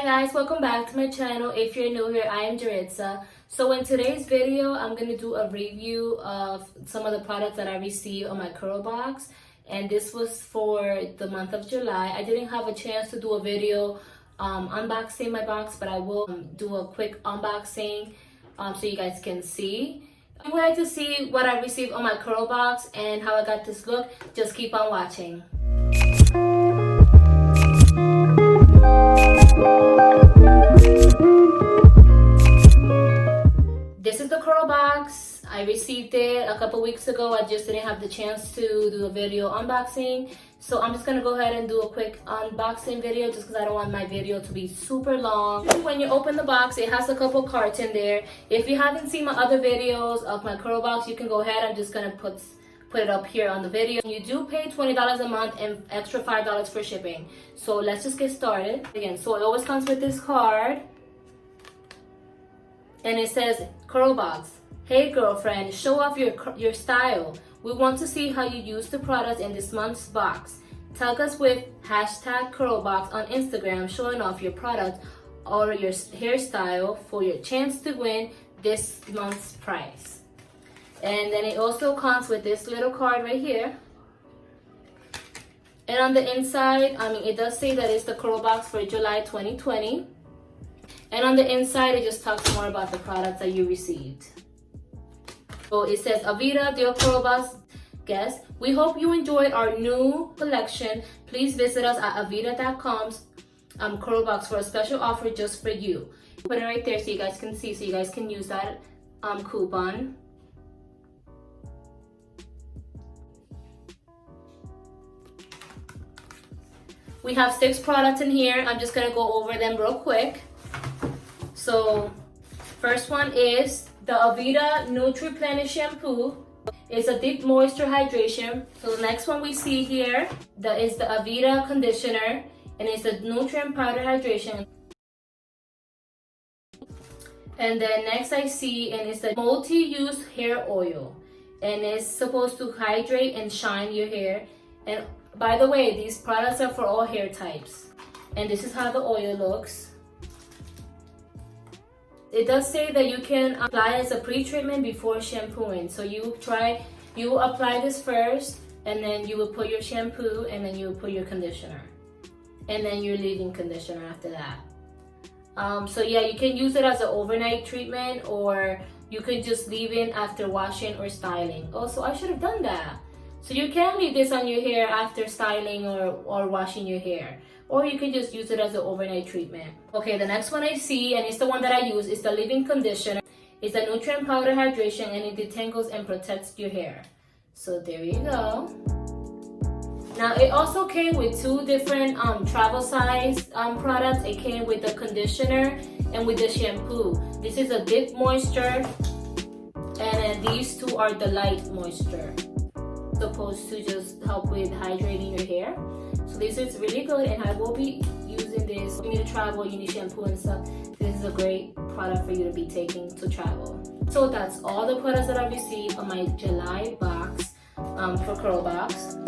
guys, welcome back to my channel. If you're new here, I am Jaritza. So in today's video, I'm going to do a review of some of the products that I received on my Curlbox. And this was for the month of July. I didn't have a chance to do a video unboxing my box, but I will do a quick unboxing so you guys can see. If you would like to see what I received on my Curlbox and how I got this look, just keep on watching. This is the Curlbox. I received it a couple weeks ago. I just didn't have the chance to do a video unboxing. So I'm just going to go ahead and do a quick unboxing video just because I don't want my video to be super long. When you open the box, it has a couple cards in there. If you haven't seen my other videos of my Curlbox, you can go ahead. I'm just going to put it up here on the video. You do pay $20 a month and extra $5 for shipping. So let's just get started. Again, so it always comes with this card. And it says, Curlbox, hey girlfriend, show off your style. We want to see how you use the products in this month's box. Tag us with #Curlbox on Instagram showing off your product or your hairstyle for your chance to win this month's prize. And then it also comes with this little card right here. And on the inside, it does say that it's the Curlbox for July 2020. And on the inside, it just talks more about the products that you received. So it says, Aveda, dear Curlbox guest, we hope you enjoyed our new collection. Please visit us at Aveda.com's Curlbox for a special offer just for you. Put it right there so you guys can see, so you guys can use that coupon. We have 6 products in here. I'm just going to go over them real quick. So, first one is the Aveda Nutrient Shampoo. It's a deep moisture hydration. So the next one we see here is the Aveda Conditioner, and it's the nutrient powder hydration. And then next I see, and it's the multi-use hair oil, and it's supposed to hydrate and shine your hair. And by the way, these products are for all hair types. And this is how the oil looks. It does say that you can apply it as a pre-treatment before shampooing. So you apply this first, and then you will put your shampoo, and then you will put your conditioner. And then your leave-in conditioner after that. So yeah, you can use it as an overnight treatment, or you can just leave it after washing or styling. Oh, so I should have done that. So you can leave this on your hair after styling or washing your hair. Or you can just use it as an overnight treatment. Okay, the next one I see, and it's the one that I use, is the leave-in conditioner. It's a nutrient powder hydration, and it detangles and protects your hair. So there you go. Now it also came with 2 different travel size products. It came with the conditioner and with the shampoo. This is a deep moisture, and then these 2 are the light moisture, supposed to just help with hydrating your hair. So this is really good, and I will be using this. When you need to travel, you need shampoo and stuff. This is a great product for you to be taking to travel. So that's all the products that I received on my July box for Curlbox.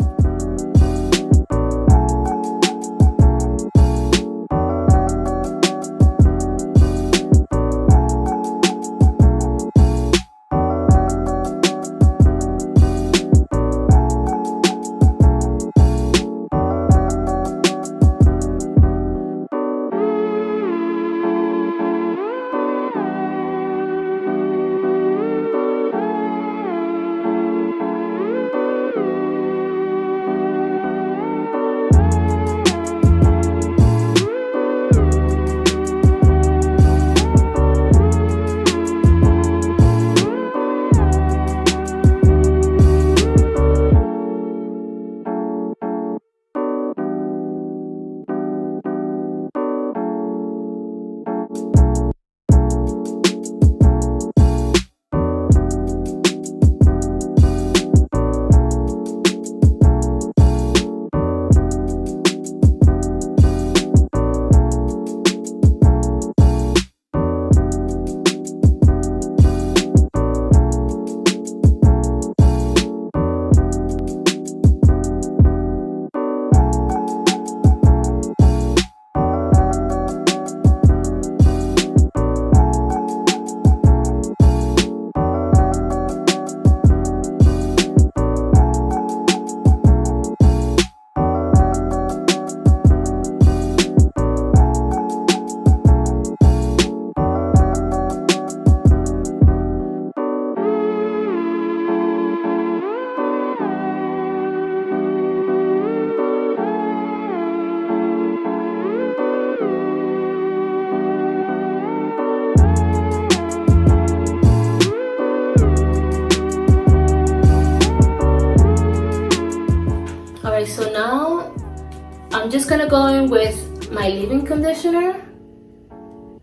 just gonna go in with my leave-in conditioner,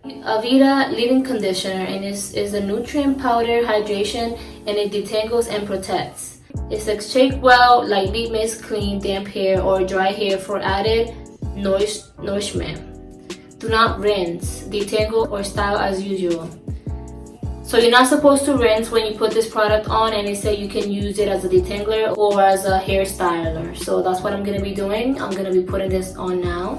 Aveda Leave-in Conditioner, and this is a nutrient powder hydration, and it detangles and protects. It says shake well, lightly mist clean damp hair or dry hair for added nourishment. Do not rinse, detangle or style as usual. So you're not supposed to rinse when you put this product on, and it said you can use it as a detangler or as a hair styler. So that's what I'm going to be doing. I'm going to be putting this on now.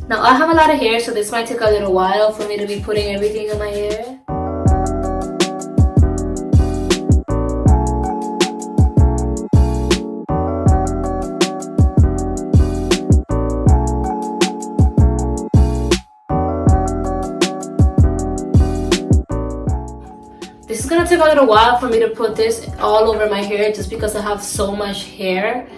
Now I have a lot of hair, so this might take a little while for me to be putting everything in my hair. This is gonna take a little while for me to put this all over my hair just because I have so much hair.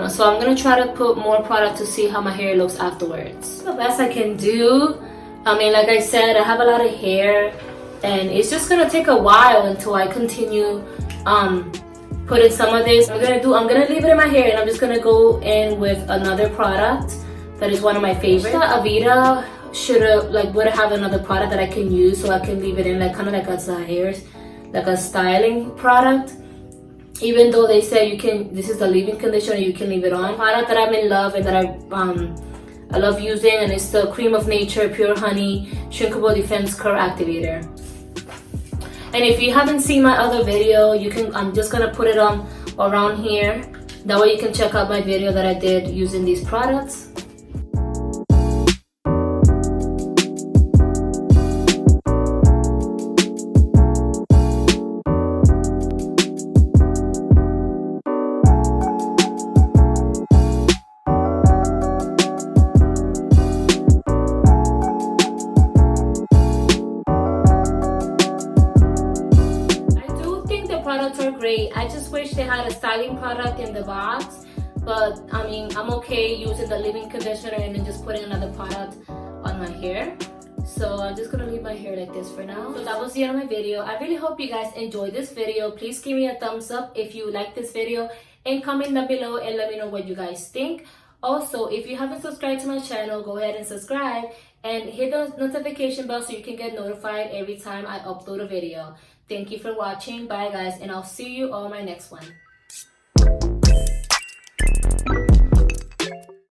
So I'm gonna try to put more product to see how my hair looks afterwards. The best I can do. I mean, like I said, I have a lot of hair, and it's just gonna take a while until I continue putting some of this. I'm gonna leave it in my hair, and I'm just gonna go in with another product that is one of my favorites. Aveda would have another product that I can use, so I can leave it in kind of like as a hair, like a styling product. Even though they say you can, this is the leave-in conditioner, you can leave it on. Product that I'm in love and that I love using, and it's the Cream of Nature Pure Honey Shrinkable Defense Curl Activator. And if you haven't seen my other video, I'm just gonna put it on around here. That way you can check out my video that I did using these products. Products are great. I just wish they had a styling product in the box, but I mean, I'm okay using the leave-in conditioner and then just putting another product on my hair. So I'm just gonna leave my hair like this for now. So that was the end of my video. I really hope you guys enjoyed this video. Please give me a thumbs up if you like this video, and comment down below and let me know what you guys think. Also, if you haven't subscribed to my channel, go ahead and subscribe and hit the notification bell so you can get notified every time I upload a video. Thank you for watching. Bye guys, and I'll see you on my next one.